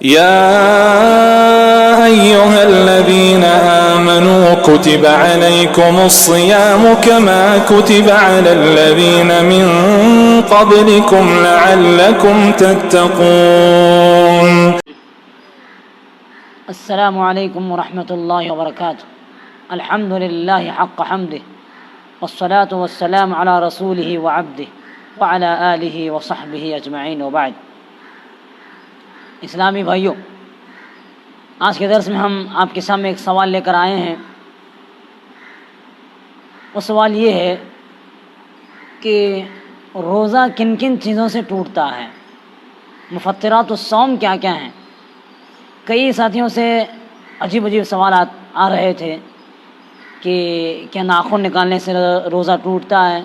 يا أيها الذين آمنوا كتب عليكم الصيام كما كتب على الذين من قبلكم لعلكم تتقون. السلام علیکم ورحمۃ اللہ وبرکاتہ. الحمد للہ حق حمدہ والصلاة والسلام علی رسولہ وعبدہ وعلی آلہ وصحبہ اجمعین وبعد. اسلامی بھائیوں، آج کے درس میں ہم آپ کے سامنے ایک سوال لے کر آئے ہیں. وہ سوال یہ ہے کہ روزہ کن کن چیزوں سے ٹوٹتا ہے، مفطرات الصوم کیا کیا ہیں. کئی ساتھیوں سے عجیب سوالات آ رہے تھے کہ کیا ناخن نکالنے سے روزہ ٹوٹتا ہے،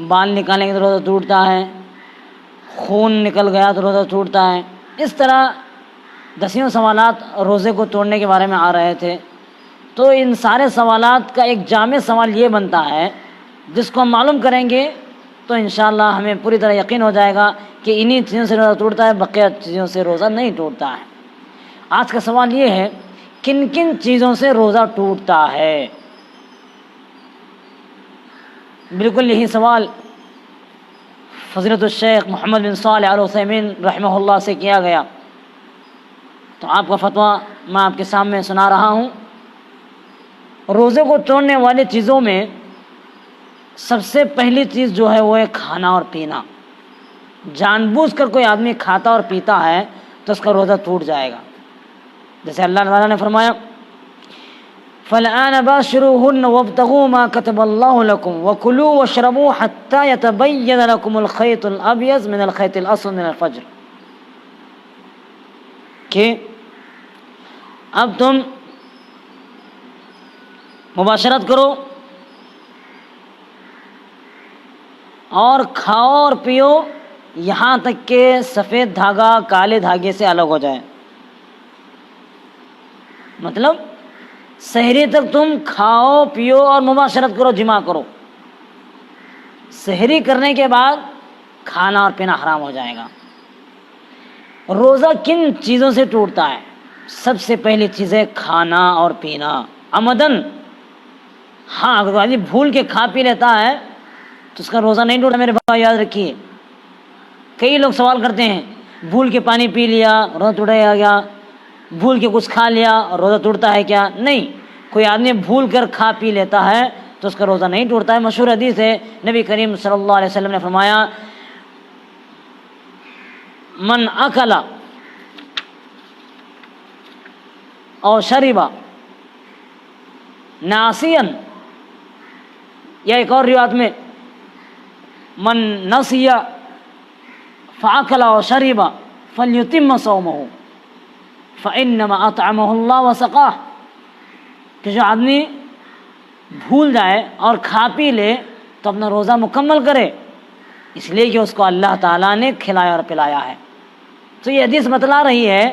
بال نکالنے سے روزہ ٹوٹتا ہے، خون نکل گیا تو روزہ ٹوٹتا ہے. اس طرح دسیوں سوالات روزے کو توڑنے کے بارے میں آ رہے تھے. تو ان سارے سوالات کا ایک جامع سوال یہ بنتا ہے جس کو ہم معلوم کریں گے تو انشاءاللہ ہمیں پوری طرح یقین ہو جائے گا کہ انہی چیزوں سے روزہ ٹوٹتا ہے، بقیہ چیزوں سے روزہ نہیں ٹوٹتا ہے. آج کا سوال یہ ہے کن کن چیزوں سے روزہ ٹوٹتا ہے. بالکل یہی سوال فضیلت الشیخ محمد بن صالح العثیمین رحمہ اللہ سے کیا گیا. تو آپ کا فتویٰ میں آپ کے سامنے سنا رہا ہوں. روزے کو توڑنے والی چیزوں میں سب سے پہلی چیز جو ہے وہ ہے کھانا اور پینا. جان بوجھ کر کوئی آدمی کھاتا اور پیتا ہے تو اس کا روزہ ٹوٹ جائے گا. جیسے اللہ تعالیٰ نے فرمایا فَالْآنَ بَاشِرُوهُنَّ وَابْتَغُوا مَا كَتَبَ اللَّهُ لَكُمْ وَكُلُوا وَاشْرَبُوا حَتَّى يَتَبَيَّنَ لَكُمُ الْخَيْطُ الْأَبْيَضُ مِنَ الْخَيْطِ الْأَسْوَدِ مِنَ الْفَجْرِ. کہ اب تم مباشرت کرو اور کھاؤ اور پیو یہاں تک کہ سفید دھاگا کالے دھاگے سے الگ ہو جائے. مطلب سحری تک تم کھاؤ پیو اور مباشرت کرو، جمع کرو. سحری کرنے کے بعد کھانا اور پینا حرام ہو جائے گا. روزہ کن چیزوں سے ٹوٹتا ہے؟ سب سے پہلی چیز ہے کھانا اور پینا عمدن. ہاں اگر آدمی بھول کے کھا پی لیتا ہے تو اس کا روزہ نہیں ٹوٹتا. میرے بھائی یاد رکھیے، کئی لوگ سوال کرتے ہیں بھول کے پانی پی لیا روزہ ٹوٹ گیا، بھول کے کچھ کھا لیا روزہ ٹوٹتا ہے کیا؟ نہیں، کوئی آدمی بھول کر کھا پی لیتا ہے تو اس کا روزہ نہیں ٹوٹتا ہے. مشہور حدیث ہے، نبی کریم صلی اللہ علیہ وسلم نے فرمایا من اکل او شرب ناسیا، یا ایک اور روایت میں من نسی فاکل او شرب فلیتم صومہ فإنما أطعمه اللہ وسقاہ. کہ جو آدمی بھول جائے اور کھا پی لے تو اپنا روزہ مکمل کرے، اس لیے کہ اس کو اللہ تعالیٰ نے کھلایا اور پلایا ہے. تو یہ حدیث بتلا رہی ہے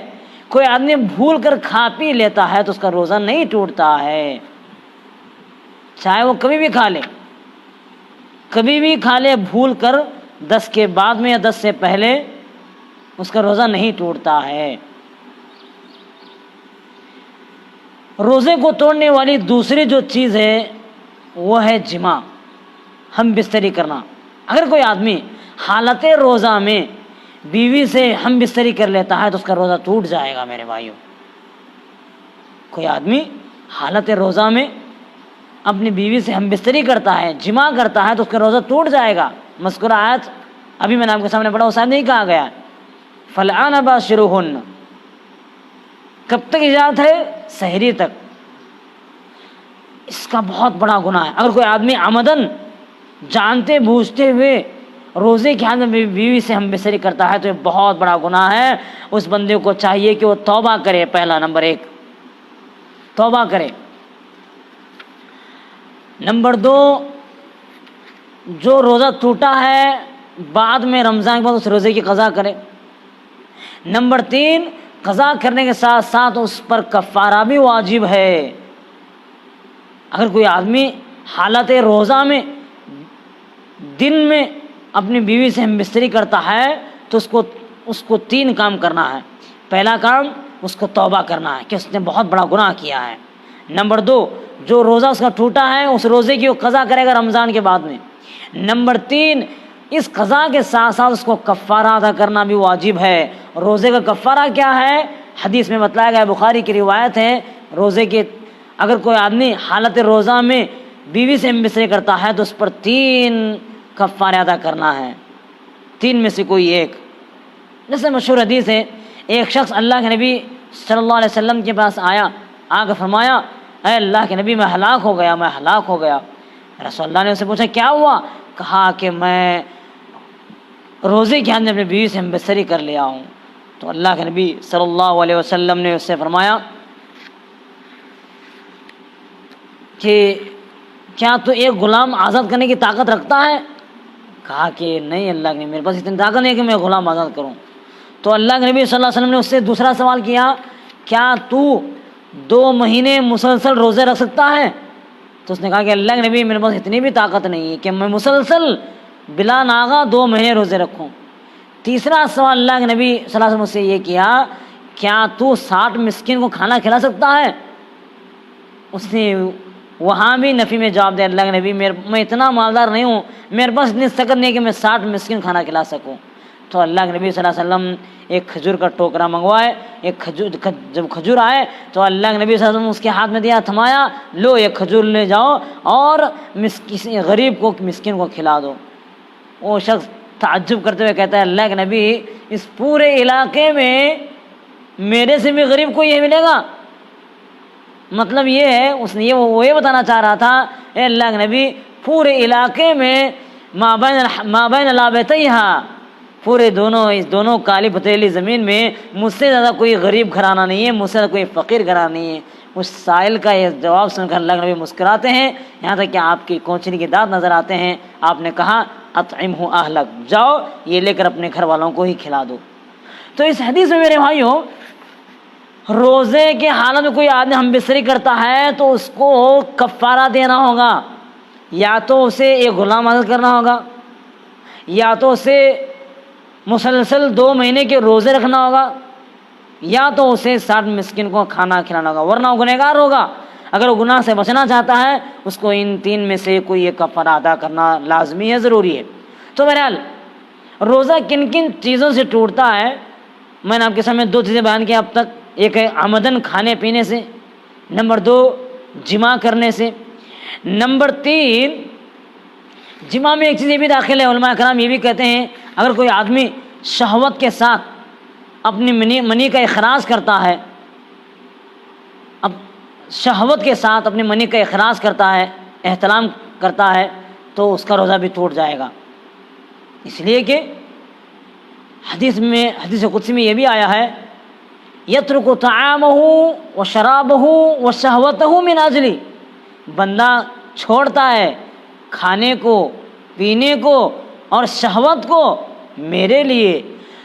کوئی آدمی بھول کر کھا پی لیتا ہے تو اس کا روزہ نہیں ٹوٹتا ہے، چاہے وہ کبھی بھی کھا لے، کبھی بھی کھا لے بھول کر، 10 کے بعد میں یا 10 سے پہلے، اس کا روزہ نہیں ٹوٹتا ہے. روزے کو توڑنے والی دوسری جو چیز ہے وہ ہے جماع، ہم بستری کرنا. اگر کوئی آدمی حالت روزہ میں بیوی سے ہم بستری کر لیتا ہے تو اس کا روزہ ٹوٹ جائے گا. میرے بھائیوں، کوئی آدمی حالت روزہ میں اپنی بیوی سے ہم بستری کرتا ہے، جماع کرتا ہے تو اس کا روزہ ٹوٹ جائے گا. مذکورہ آیت ابھی میں نے آپ کے سامنے پڑھا، وہ شاید نہیں کہا گیا فَالْآنَ بَاشِرُوهُنَّ. کب تک اجازت ہے؟ سحری تک. اس کا بہت بڑا گناہ ہے. اگر کوئی آدمی عمدن جانتے بوجھتے ہوئے روزے کے حال میں بیوی سے ہم بستری کرتا ہے تو یہ بہت بڑا گناہ ہے. اس بندے کو چاہیے کہ وہ توبہ کرے. پہلا نمبر 1 توبہ کرے. نمبر 2 جو روزہ ٹوٹا ہے بعد میں رمضان کے بعد اس روزے کی قضا کرے. نمبر 3 قضا کرنے کے ساتھ ساتھ اس پر کفارہ بھی واجب ہے. اگر کوئی آدمی حالت روزہ میں دن میں اپنی بیوی سے ہم بستری کرتا ہے تو اس کو 3 کام کرنا ہے. پہلا کام اس کو توبہ کرنا ہے کہ اس نے بہت بڑا گناہ کیا ہے۔ نمبر 2، جو روزہ اس کا ٹوٹا ہے اس روزے کی وہ قضا کرے گا رمضان کے بعد میں۔ نمبر 3، اس قضا کے ساتھ ساتھ اس کو کفارہ ادا کرنا بھی واجب ہے۔ روزے کا کفارہ کیا ہے؟ حدیث میں بتلایا گیا، بخاری کی روایت ہے، روزے کے اگر کوئی آدمی حالت روزہ میں بیوی سے مصری کرتا ہے تو اس پر 3 کفارے ادا کرنا ہے، 3 میں سے کوئی ایک۔ جیسے مشہور حدیث ہے، ایک شخص اللہ کے نبی صلی اللہ علیہ وسلم کے پاس آیا، آ کر فرمایا اے اللہ کے نبی میں ہلاک ہو گیا۔ رسول اللہ نے اسے پوچھا کیا ہوا؟ کہا کہ میں روزے کے اندر اپنی بیوی سے مصری کر لیا ہوں۔ تو اللہ کے نبی صلی اللہ علیہ وسلم نے اس سے فرمایا کہ کیا تو ایک غلام آزاد کرنے کی طاقت رکھتا ہے؟ کہا کہ نہیں اللہ کے نبی، میرے پاس اتنی طاقت نہیں ہے کہ میں غلام آزاد کروں۔ تو اللہ کے نبی صلی اللہ علیہ وسلم نے اس سے دوسرا سوال کیا، کیا تو 2 مہینے مسلسل روزے رکھ سکتا ہے؟ تو اس نے کہا کہ اللہ کے نبی میرے پاس اتنی بھی طاقت نہیں ہے کہ میں مسلسل بلا ناغہ 2 مہینے روزے رکھوں۔ تیسرا سوال اللہ کے نبی صلی اللہ علیہ وسلم سے یہ کیا، کیا تو 60 مسکین کو کھانا کھلا سکتا ہے؟ اس نے وہاں بھی نفی میں جواب دیا، اللہ کے نبی میں اتنا مالدار نہیں ہوں، میرے پاس اتنی طاقت نہیں کہ میں 60 مسکین کھانا کھلا سکوں۔ تو اللہ کے نبی صلی اللہ علیہ وسلم ایک کھجور کا ٹوکرا منگوائے، جب کھجور آئے تو اللہ کے نبی صلی اللہ علیہ وسلم اس کے ہاتھ میں دیا، تھمایا، لو یہ کھجور لے جاؤ اور کسی غریب کو مسکین کو کھلا دو۔ وہ شخص تعجب کرتے ہوئے کہتا ہے اللہ کے نبی اس پورے علاقے میں میرے سے بھی غریب کو یہ ملے گا؟ مطلب یہ ہے اس نے وہ یہ بتانا چاہ رہا تھا، اے اللہ کے نبی پورے علاقے میں مابین لابتیہا، پورے اس دونوں کالی پتیلی زمین میں مجھ سے زیادہ کوئی غریب گھرانہ نہیں ہے، مجھ سے زیادہ کوئی فقیر گھرانہ نہیں ہے۔ اس سائل کا یہ جواب سن کر اللہ کے نبی مسکراتے ہیں، یہاں تک کہ آپ کی کونچنی کے دانت نظر آتے ہیں۔ آپ نے کہا اطعمہ اہلک، جاؤ یہ لے کر اپنے گھر والوں کو ہی کھلا دو۔ تو اس حدیث میں میرے بھائیوں، روزے کے حالت میں کوئی آدمی ہم بستری کرتا ہے تو اس کو کفارہ دینا ہوگا، یا تو اسے ایک غلام آزاد کرنا ہوگا، یا تو اسے مسلسل 2 مہینے کے روزے رکھنا ہوگا، یا تو اسے 60 مسکین کو کھانا کھلانا ہوگا، ورنہ وہ گنہگار ہوگا۔ اگر وہ گناہ سے بچنا چاہتا ہے اس کو ان 3 میں سے کوئی ایک کفارہ ادا کرنا لازمی ہے، ضروری ہے۔ تو بہرحال روزہ کن کن چیزوں سے ٹوٹتا ہے؟ میں نے آپ کے سامنے 2 چیزیں بیان کی اب تک، ایک ہے عمدن کھانے پینے سے، نمبر 2 جمع کرنے سے، نمبر 3 جمع میں ایک چیز یہ بھی داخل ہے، علماء کرام یہ بھی کہتے ہیں اگر کوئی آدمی شہوت کے ساتھ اپنی منی کا اخراج کرتا ہے، اب شہوت کے ساتھ اپنی منی کا اخراج کرتا ہے، احتلام کرتا ہے، تو اس کا روزہ بھی ٹوٹ جائے گا، اس لیے کہ حدیث قدسی میں یہ بھی آیا ہے یترک طعامہ وشرابہ وشہوتہ من اجلی، بندہ چھوڑتا ہے کھانے کو، پینے کو اور شہوت کو میرے لیے۔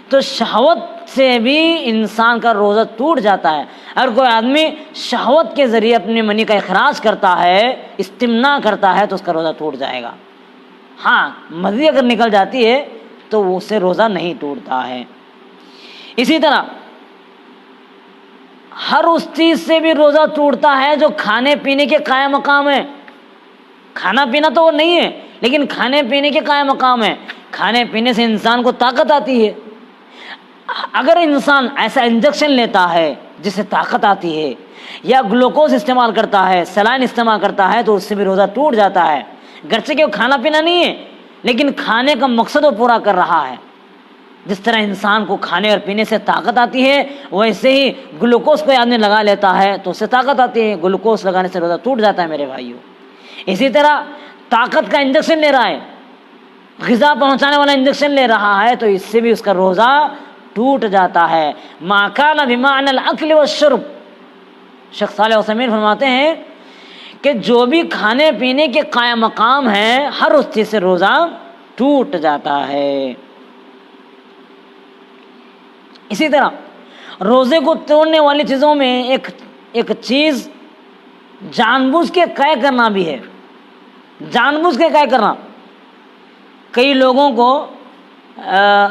تو شہوت سے بھی انسان کا روزہ ٹوٹ جاتا ہے۔ اگر کوئی آدمی شہوت کے ذریعے اپنی منی کا اخراج کرتا ہے، استمناء کرتا ہے، تو اس کا روزہ ٹوٹ جائے گا۔ ہاں مزید اگر نکل جاتی ہے تو اس سے روزہ نہیں ٹوٹتا ہے۔ اسی طرح ہر اس چیز سے بھی روزہ ٹوٹتا ہے جو کھانے پینے کے قائم مقام ہے۔ کھانا پینا تو وہ نہیں ہے، لیکن کھانے پینے کے قائم مقام ہے۔ کھانے پینے سے انسان کو طاقت آتی ہے۔ اگر انسان ایسا انجیکشن لیتا ہے جس سے طاقت آتی ہے، یا گلوکوز استعمال کرتا ہے، سلائن استعمال کرتا ہے، تو اس سے بھی روزہ ٹوٹ جاتا ہے۔ گرچہ کہ وہ کھانا پینا نہیں ہے، لیکن کھانے کا مقصد وہ پورا کر رہا ہے۔ جس طرح انسان کو کھانے اور پینے سے طاقت آتی ہے، ویسے ہی گلوکوز کوئی آدمی لگا لیتا ہے تو اس سے طاقت آتی ہے۔ گلوکوز لگانے سے روزہ ٹوٹ جاتا ہے میرے بھائیوں۔ اسی طرح طاقت کا انجیکشن لے رہا ہے، غذا پہنچانے والا انجیکشن لے رہا ہے، تو اس سے بھی اس کا روزہ ٹوٹ جاتا ہے۔ ما کان بمعنى الاکل والشرب، شیخ صالح عثیمین فرماتے ہیں کہ جو بھی کھانے پینے کے قائم مقام ہے، ہر اس چیز سے روزہ ٹوٹ جاتا ہے۔ اسی طرح روزے کو توڑنے والی چیزوں میں ایک چیز جان بوجھ کے قے کرنا بھی ہے۔ جان بوجھ کے قے کرنا، کئی لوگوں کو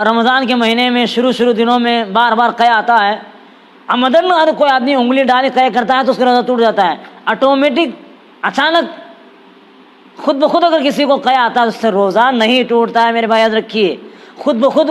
رمضان کے مہینے میں شروع دنوں میں بار بار قے آتا ہے عمدن اگر کوئی آدمی انگلی ڈال قے کرتا ہے تو اس کا روزہ ٹوٹ جاتا ہے. آٹومیٹک اچانک خود بخود اگر کسی کو قے آتا ہے اس سے روزہ نہیں ٹوٹتا ہے. میرے بھائی یاد رکھیے, خود بخود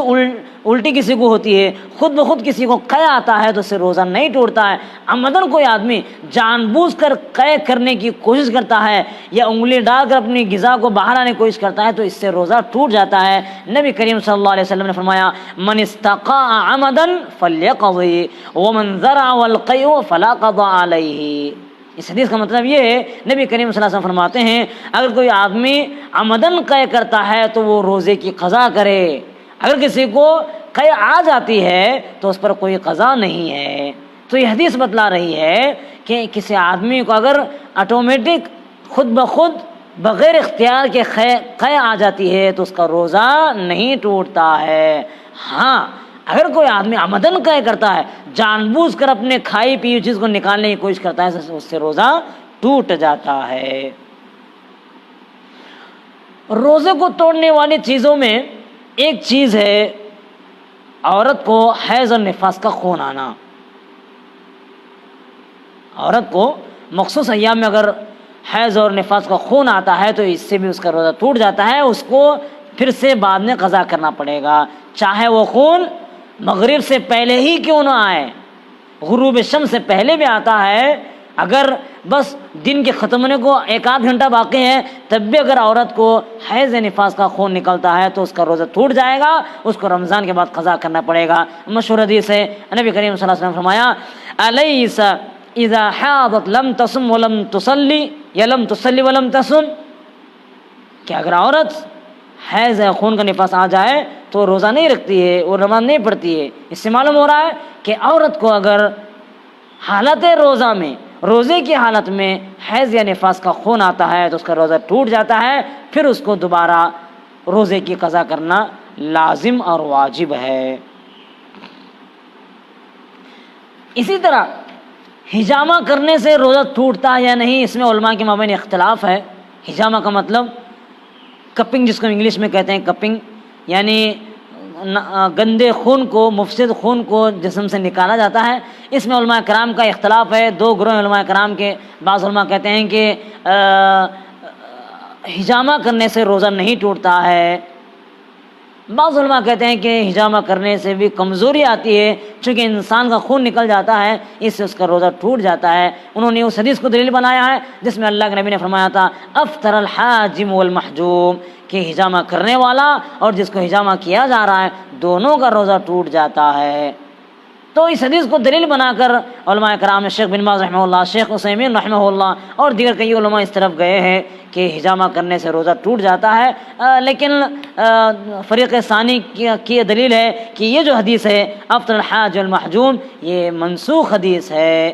الٹی کسی کو ہوتی ہے, خود بخود کسی کو قے آتا ہے تو اس سے روزہ نہیں ٹوٹتا ہے. عمدن کوئی آدمی جان بوجھ کر قے کرنے کی کوشش کرتا ہے یا انگلی ڈال کر اپنی غذا کو باہر آنے کی کوشش کرتا ہے تو اس سے روزہ ٹوٹ جاتا ہے. نبی کریم صلی اللہ علیہ وسلم نے فرمایا من استقاء عمدا فلیقضی ومن ذرع والقیء فلا قضاء علیہ. اس حدیث کا مطلب یہ ہے, نبی کریم صلی اللہ علیہ وسلم فرماتے ہیں اگر کوئی آدمی عمدن قے کرتا ہے تو وہ روزے کی قضا کرے. اگر کسی کو قے آ جاتی ہے تو اس پر کوئی قضا نہیں ہے. تو یہ حدیث بتلا رہی ہے کہ کسی آدمی کو اگر آٹومیٹک خود بخود بغیر اختیار کے قے آ جاتی ہے تو اس کا روزہ نہیں ٹوٹتا ہے. ہاں اگر کوئی آدمی عمدن قے کرتا ہے, جان بوجھ کر اپنے کھائی پی چیز کو نکالنے کی کوشش کرتا ہے, اس سے روزہ ٹوٹ جاتا ہے. روزے کو توڑنے والی چیزوں میں ایک چیز ہے عورت کو حیض اور نفاس کا خون آنا. عورت کو مخصوص ایام میں اگر حیض اور نفاس کا خون آتا ہے تو اس سے بھی اس کا روزہ ٹوٹ جاتا ہے. اس کو پھر سے بعد میں قضا کرنا پڑے گا, چاہے وہ خون مغرب سے پہلے ہی کیوں نہ آئے, غروب شمس سے پہلے بھی آتا ہے. اگر بس دن کے ختم ہونے کو ایک آدھ گھنٹہ باقی ہے تب بھی اگر عورت کو حیض نفاس کا خون نکلتا ہے تو اس کا روزہ ٹوٹ جائے گا, اس کو رمضان کے بعد قضا کرنا پڑے گا. مشہور حدیث ہے, نبی کریم صلی اللہ علیہ وسلم فرمایا الیس اذا حاضت لم تصم ولم تصلی یا لم تصلی ولم تصم, کہ اگر عورت حیض خون کا نفاس آ جائے تو روزہ نہیں رکھتی ہے, وہ نماز نہیں پڑھتی ہے. اس سے معلوم ہو رہا ہے کہ عورت کو اگر حالت روزہ میں, روزے کی حالت میں حیض یا نفاس کا خون آتا ہے تو اس کا روزہ ٹوٹ جاتا ہے, پھر اس کو دوبارہ روزے کی قضا کرنا لازم اور واجب ہے. اسی طرح حجامہ کرنے سے روزہ ٹوٹتا ہے یا نہیں, اس میں علماء کے مابین اختلاف ہے. حجامہ کا مطلب کپنگ, جس کو انگلش میں کہتے ہیں کپنگ, یعنی گندے خون کو, مفسد خون کو جسم سے نکالا جاتا ہے. اس میں علماء کرام کا اختلاف ہے. دو گروہ علماء کرام کے, بعض علماء کہتے ہیں کہ حجامہ کرنے سے روزہ نہیں ٹوٹتا ہے, بعض علماء کہتے ہیں کہ حجامہ کرنے سے بھی کمزوری آتی ہے, چونکہ انسان کا خون نکل جاتا ہے اس سے اس کا روزہ ٹوٹ جاتا ہے. انہوں نے اس حدیث کو دلیل بنایا ہے جس میں اللہ کے نبی نے فرمایا تھا افطر الحاجم والمحجوم, کہ حجامہ کرنے والا اور جس کو حجامہ کیا جا رہا ہے دونوں کا روزہ ٹوٹ جاتا ہے. تو اس حدیث کو دلیل بنا کر علماء کرام, شیخ بن باز رحمہ اللہ, شیخ عثیمین رحمہ اللہ اور دیگر کئی علماء اس طرف گئے ہیں کہ حجامہ کرنے سے روزہ ٹوٹ جاتا ہے. لیکن فریق ثانی کی دلیل ہے کہ یہ جو حدیث ہے افطر الحاج والمحجوم, یہ منسوخ حدیث ہے,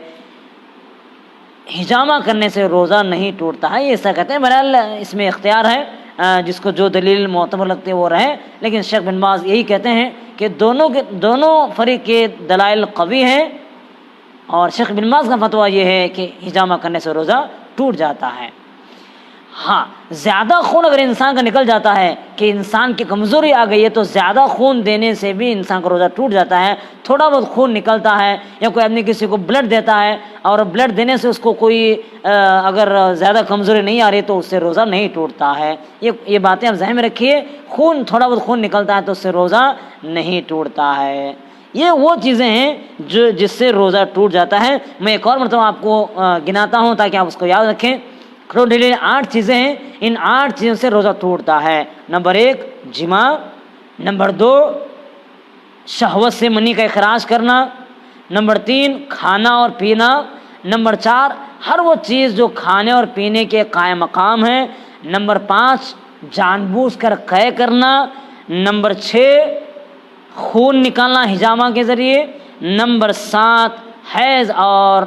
حجامہ کرنے سے روزہ نہیں ٹوٹتا ہے, یہ ایسا کہتے ہیں. بہرحال اس میں اختیار ہے, جس کو جو دلیل معتبر لگتے ہیں وہ رہے. لیکن شیخ بن باز یہی کہتے ہیں کہ دونوں فریق کے دلائل قوی ہیں, اور شیخ بن باز کا فتویٰ یہ ہے کہ حجامہ کرنے سے روزہ ٹوٹ جاتا ہے. ہاں زیادہ خون اگر انسان کا نکل جاتا ہے کہ انسان کی کمزوری آ گئی ہے تو زیادہ خون دینے سے بھی انسان کا روزہ ٹوٹ جاتا ہے. تھوڑا بہت خون نکلتا ہے یا کوئی آدمی کسی کو بلڈ دیتا ہے اور بلڈ دینے سے اس کو کوئی اگر زیادہ کمزوری نہیں آ رہی تو اس سے روزہ نہیں ٹوٹتا ہے. یہ باتیں آپ ذہن میں رکھیے, خون تھوڑا بہت خون نکلتا ہے تو اس سے روزہ نہیں ٹوٹتا ہے. یہ وہ چیزیں ہیں جس سے روزہ ٹوٹ جاتا ہے. میں ایک اور مرتبہ آپ کو گناتا ہوں تاکہ آپ اس کو یاد رکھیں. ٹوٹلی 8 چیزیں ہیں, ان 8 چیزوں سے روزہ ٹوٹتا ہے. نمبر 1 جماع, نمبر 2 شہوت سے منی کا اخراج کرنا, نمبر 3 کھانا اور پینا, نمبر 4 ہر وہ چیز جو کھانے اور پینے کے قائم مقام ہے, نمبر 5 جان بوجھ کر قے کرنا, نمبر 6 خون نکالنا حجامہ کے ذریعے, نمبر 7 حیض اور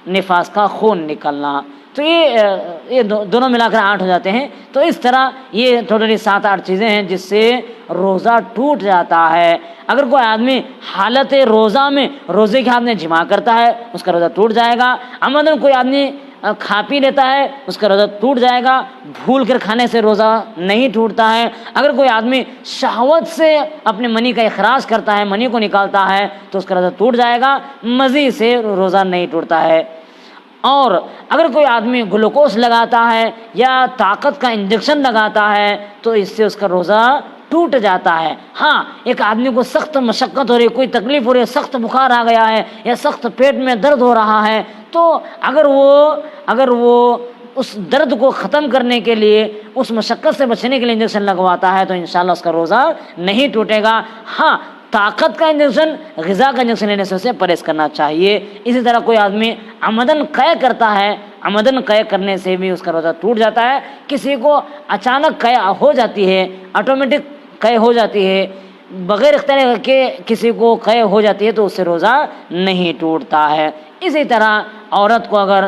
نفاس کا خون نکلنا. تو یہ دونوں ملا کر 8 ہو جاتے ہیں. تو اس طرح یہ ٹوٹلی 7-8 چیزیں ہیں جس سے روزہ ٹوٹ جاتا ہے. اگر کوئی آدمی حالت روزہ میں روزے کے حالت میں جماع کرتا ہے اس کا روزہ ٹوٹ جائے گا. عمدن کوئی آدمی کھا پی لیتا ہے اس کا روزہ ٹوٹ جائے گا، بھول کر کھانے سے روزہ نہیں ٹوٹتا ہے۔ اگر کوئی آدمی شہوت سے اپنے منی کا اخراج کرتا ہے، منی کو نکالتا ہے تو اس کا روزہ ٹوٹ جائے گا، مزید سے روزہ نہیں ٹوٹتا ہے۔ اور اگر کوئی آدمی گلوکوز لگاتا ہے یا طاقت کا انجیکشن لگاتا ہے تو اس سے اس کا روزہ ٹوٹ جاتا ہے۔ ہاں، ایک آدمی کو سخت مشقت ہو رہی ہے، کوئی تکلیف ہو رہی ہے، سخت بخار آ گیا ہے یا سخت پیٹ میں درد ہو رہا ہے، تو اگر وہ اس درد کو ختم کرنے کے لیے، اس مشقت سے بچنے کے لیے انجیکشن لگواتا ہے تو انشاءاللہ اس کا روزہ نہیں ٹوٹے گا۔ ہاں، طاقت کا انجیکشن، غذا کا انجیکشن لینے سے اسے پرہیز کرنا چاہیے۔ اسی طرح کوئی آدمی عمدن قے کرتا ہے، عمدن قے کرنے سے بھی اس کا روزہ ٹوٹ جاتا ہے۔ کسی کو اچانک قے ہو جاتی ہے، آٹومیٹک قے ہو جاتی ہے، بغیر اختیار کے کسی کو قے ہو جاتی ہے تو اس سے روزہ نہیں ٹوٹتا ہے۔ اسی طرح عورت کو اگر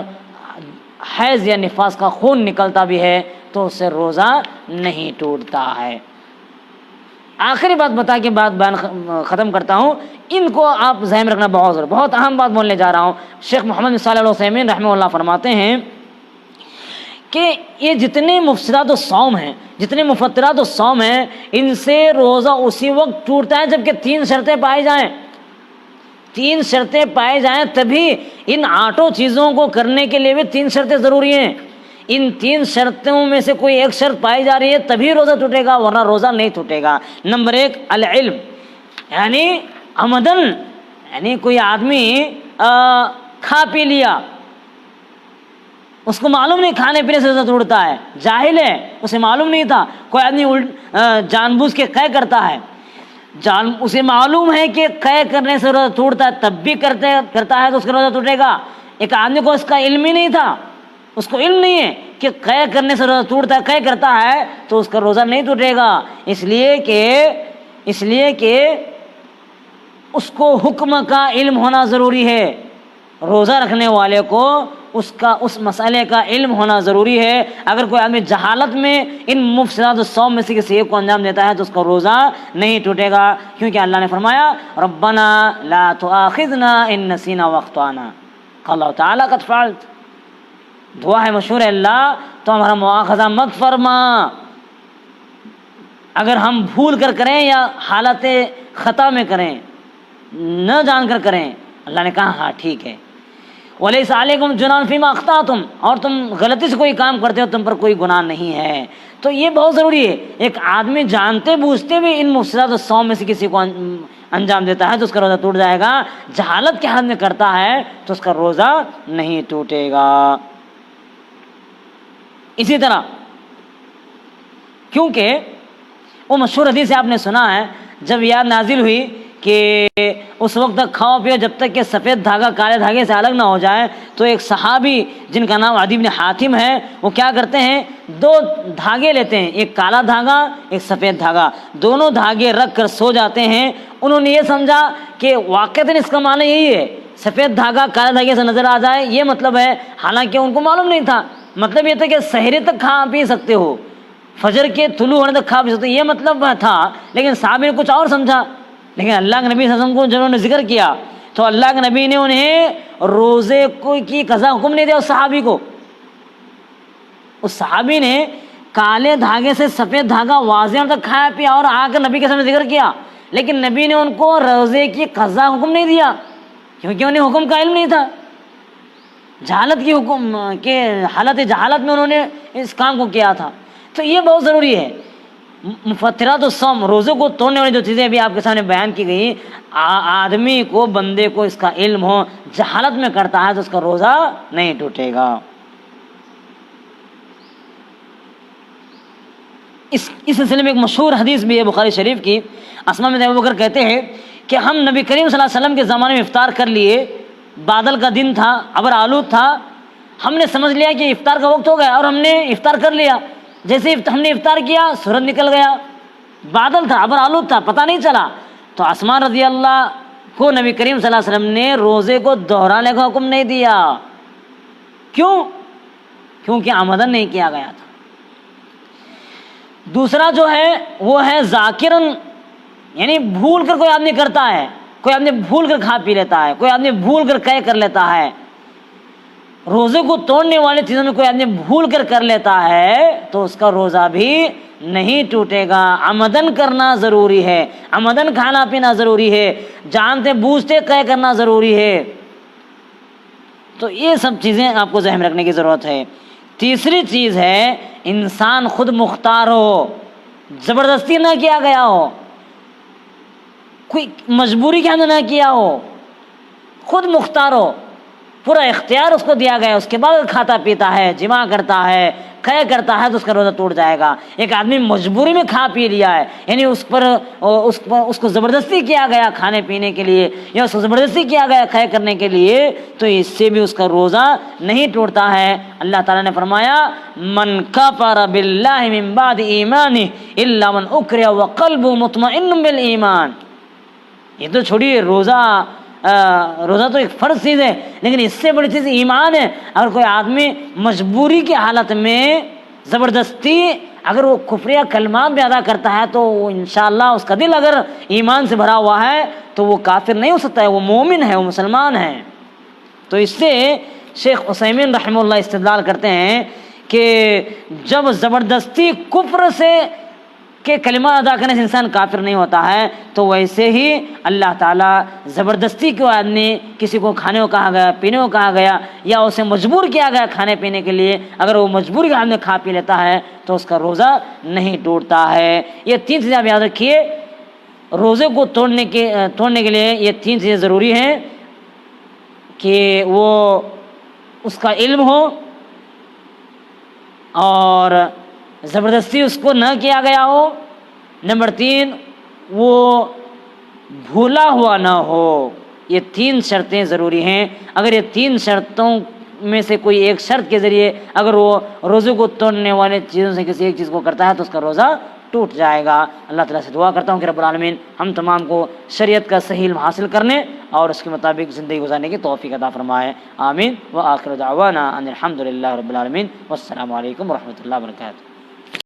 حیض یا نفاس کا خون نکلتا بھی ہے تو اس سے روزہ نہیں ٹوٹتا ہے۔ آخری بات بتا کے بعد بیان ختم کرتا ہوں، ان کو آپ ذہن میں رکھنا بہت ضروری، بہت اہم بات بولنے جا رہا ہوں۔ شیخ محمد بن صالح العثیمین رحمہ اللہ فرماتے ہیں کہ یہ جتنے مفسدات الصوم ہیں، جتنے مفطرات الصوم ہیں، ان سے روزہ اسی وقت ٹوٹتا ہے جبکہ 3 شرطیں پائی جائیں۔ 3 شرطیں پائے جائیں تبھی، ان 8 چیزوں کو کرنے کے لیے بھی 3 شرطیں ضروری ہیں۔ ان 3 شرطوں میں سے کوئی ایک شرط پائی جا رہی ہے تبھی روزہ ٹوٹے گا، ورنہ روزہ نہیں ٹوٹے گا۔ نمبر 1 العلم، یعنی عمدن، یعنی کوئی آدمی کھا پی لیا، اس کو معلوم نہیں کھانے پینے سے روزہ ٹوٹتا ہے، جاہل ہے، اسے معلوم نہیں تھا۔ کوئی آدمی جان بوجھ کے قے کرتا ہے، اسے معلوم ہے کہ قے کرنے سے روزہ ٹوٹتا ہے تب بھی کرتا ہے تو اس کا روزہ ٹوٹے گا۔ ایک آدمی کو اس کا علم ہی نہیں تھا، اس کو علم نہیں ہے کہ قے کرنے سے روزہ ٹوٹتا ہے، قے کرتا ہے تو اس کا روزہ نہیں ٹوٹے گا، اس لیے کہ اس کو حکم کا علم ہونا ضروری ہے۔ روزہ رکھنے والے کو اس مسئلے کا علم ہونا ضروری ہے۔ اگر کوئی آدمی جہالت میں ان مفسدات الصوم میں سے کسی ایک کو انجام دیتا ہے تو اس کا روزہ نہیں ٹوٹے گا، کیونکہ اللہ نے فرمایا ربنا لا تؤاخذنا ان نسینا واخطانا، قال اللہ تعالیٰ قد فعلت، دعا ہے مشہور ہے، اللہ تو ہمارا مواخذہ مت فرما، اگر ہم بھول کر کریں یا حالت خطا میں کریں، نہ جان کر کریں۔ اللہ نے کہا ہاں ٹھیک ہے، وَلَيْسَ عَلَيْكُمْ جُنَاحٌ فِيمَا أَخْطَأْتُمْ، اور تم غلطی سے کوئی کام کرتے ہو تم پر کوئی گناہ نہیں ہے۔ تو یہ بہت ضروری ہے، ایک آدمی جانتے بوجھتے بھی ان مفسدات الصوم میں سے کسی کو انجام دیتا ہے تو اس کا روزہ ٹوٹ جائے گا، جہالت کے حد میں کرتا ہے تو اس کا روزہ نہیں ٹوٹے گا۔ اسی طرح کیونکہ وہ مشہور حدیث آپ نے سنا ہے، جب یاد نازل ہوئی کہ اس وقت تک کھاؤ پیو جب تک کہ سفید دھاگا کالے دھاگے سے الگ نہ ہو جائے، تو ایک صحابی جن کا نام عدی بن حاتم ہے، وہ کیا کرتے ہیں، 2 دھاگے لیتے ہیں، ایک کالا دھاگا ایک سفید دھاگا، دونوں دھاگے رکھ کر سو جاتے ہیں۔ انہوں نے یہ سمجھا کہ واقعتاً اس کا معنی یہی ہے، سفید دھاگا کالے دھاگے سے نظر آ جائے یہ مطلب ہے، حالانکہ ان کو معلوم نہیں تھا۔ مطلب یہ تھا کہ سحری تک کھا پی سکتے ہو، فجر کے طلوع ہونے تک کھا پی سکتے ہو، یہ مطلب تھا، لیکن صحابی نے کچھ اور سمجھا۔ لیکن اللہ کے نبی صلی اللہ علیہ وسلم کو جب انہوں نے ذکر کیا تو اللہ کے نبی نے انہیں روزے کی قضا حکم نہیں دیا اس صحابی کو۔ اس صحابی نے کالے دھاگے سے سفید دھاگا واضح تک کھایا پیا اور آ کر نبی کے سامنے ذکر کیا، لیکن نبی نے ان کو روزے کی قضا حکم نہیں دیا، کیونکہ انہیں حکم کا علم نہیں تھا۔ جہالت کی حکم کے حالت جہالت میں انہوں نے اس کام کو کیا تھا۔ تو یہ بہت ضروری ہے، مفطرات الصوم، روزوں کو توڑنے والی جو چیزیں ابھی آپ کے سامنے بیان کی گئی، آدمی کو، بندے کو اس کا علم ہو، جہالت میں کرتا ہے تو اس کا روزہ نہیں ٹوٹے گا۔ اس سلسلے میں ایک مشہور حدیث بھی ہے بخاری شریف کی، اسماء بنت ابی بکر کہتے ہیں کہ ہم نبی کریم صلی اللہ علیہ وسلم کے زمانے میں افطار کر لیے، بادل کا دن تھا، ابر آلود تھا، ہم نے سمجھ لیا کہ افطار کا وقت ہو گیا اور ہم نے افطار کر لیا۔ جیسے ہم نے افطار کیا سورج نکل گیا، بادل تھا، ابر آلود تھا، پتہ نہیں چلا۔ تو اسماء رضی اللہ کو نبی کریم صلی اللہ علیہ وسلم نے روزے کو دہرانے کا حکم نہیں دیا۔ کیوں؟ کیونکہ آمدن نہیں کیا گیا تھا۔ دوسرا جو ہے وہ ہے ذاکرن، یعنی بھول کر کوئی آدمی کرتا ہے، کوئی آدمی بھول کر کھا پی لیتا ہے، کوئی آدمی بھول کر قے کر لیتا ہے، روزے کو توڑنے والی چیزوں میں کوئی آدمی بھول کر لیتا ہے تو اس کا روزہ بھی نہیں ٹوٹے گا۔ عمدن کرنا ضروری ہے، عمدن کھانا پینا ضروری ہے، جانتے بوجھتے طے کرنا ضروری ہے۔ تو یہ سب چیزیں آپ کو ذہن میں رکھنے کی ضرورت ہے۔ تیسری چیز ہے انسان خود مختار ہو، زبردستی نہ کیا گیا ہو، کوئی مجبوری کے اندر نہ کیا ہو، خود مختار ہو، پورا اختیار اس کو دیا گیا، اس کے بعد کھاتا پیتا ہے، جماع کرتا ہے، قے کرتا ہے تو اس کا روزہ ٹوٹ جائے گا۔ ایک آدمی مجبوری میں کھا پی لیا ہے، یعنی اس کو زبردستی کیا گیا کھانے پینے کے لیے، یا اس کو زبردستی کیا گیا قے کرنے کے لیے، تو اس سے بھی اس کا روزہ نہیں ٹوٹتا ہے۔ اللہ تعالیٰ نے فرمایا من کفر باللہ من بعد ایمانہ الا من اکرہ وقلبہ مطمئن بالایمان۔ یہ تو چھوڑیے روزہ تو ایک فرض چیز ہے، لیکن اس سے بڑی چیز ایمان ہے۔ اگر کوئی آدمی مجبوری کی حالت میں زبردستی اگر وہ کفریہ کلمات بھی ادا کرتا ہے تو انشاءاللہ اس کا دل اگر ایمان سے بھرا ہوا ہے تو وہ کافر نہیں ہو سکتا ہے، وہ مومن ہے، وہ مسلمان ہے۔ تو اس سے شیخ عثیمین رحمہ اللہ استدلال کرتے ہیں کہ جب زبردستی کفر سے کہ کلمات ادا کرنے سے انسان کافر نہیں ہوتا ہے، تو ویسے ہی اللہ تعالیٰ زبردستی کو آدمی کسی کو کھانے کو کہا گیا، پینے کو کہا گیا، یا اسے مجبور کیا گیا کھانے پینے کے لیے، اگر وہ مجبور کے آدمی کھا پی لیتا ہے تو اس کا روزہ نہیں ٹوٹتا ہے۔ یہ تین چیزیں آپ یاد رکھیے، روزے کو توڑنے کے لیے یہ تین چیزیں ضروری ہیں کہ وہ اس کا علم ہو، اور زبردستی اس کو نہ کیا گیا ہو، نمبر 3 وہ بھولا ہوا نہ ہو۔ یہ 3 شرطیں ضروری ہیں۔ اگر یہ 3 شرطوں میں سے کوئی ایک شرط کے ذریعے اگر وہ روزے کو توڑنے والے چیزوں سے کسی ایک چیز کو کرتا ہے تو اس کا روزہ ٹوٹ جائے گا۔ اللہ تعالیٰ سے دعا کرتا ہوں کہ رب العالمین ہم تمام کو شریعت کا صحیح علم حاصل کرنے اور اس کے مطابق زندگی گزارنے کی توفیق عطا فرمائے، آمین۔ وآخر دعوانا ان الحمد للہ رب العالمین، والسلام علیکم ورحمۃ اللہ وبرکاتہ۔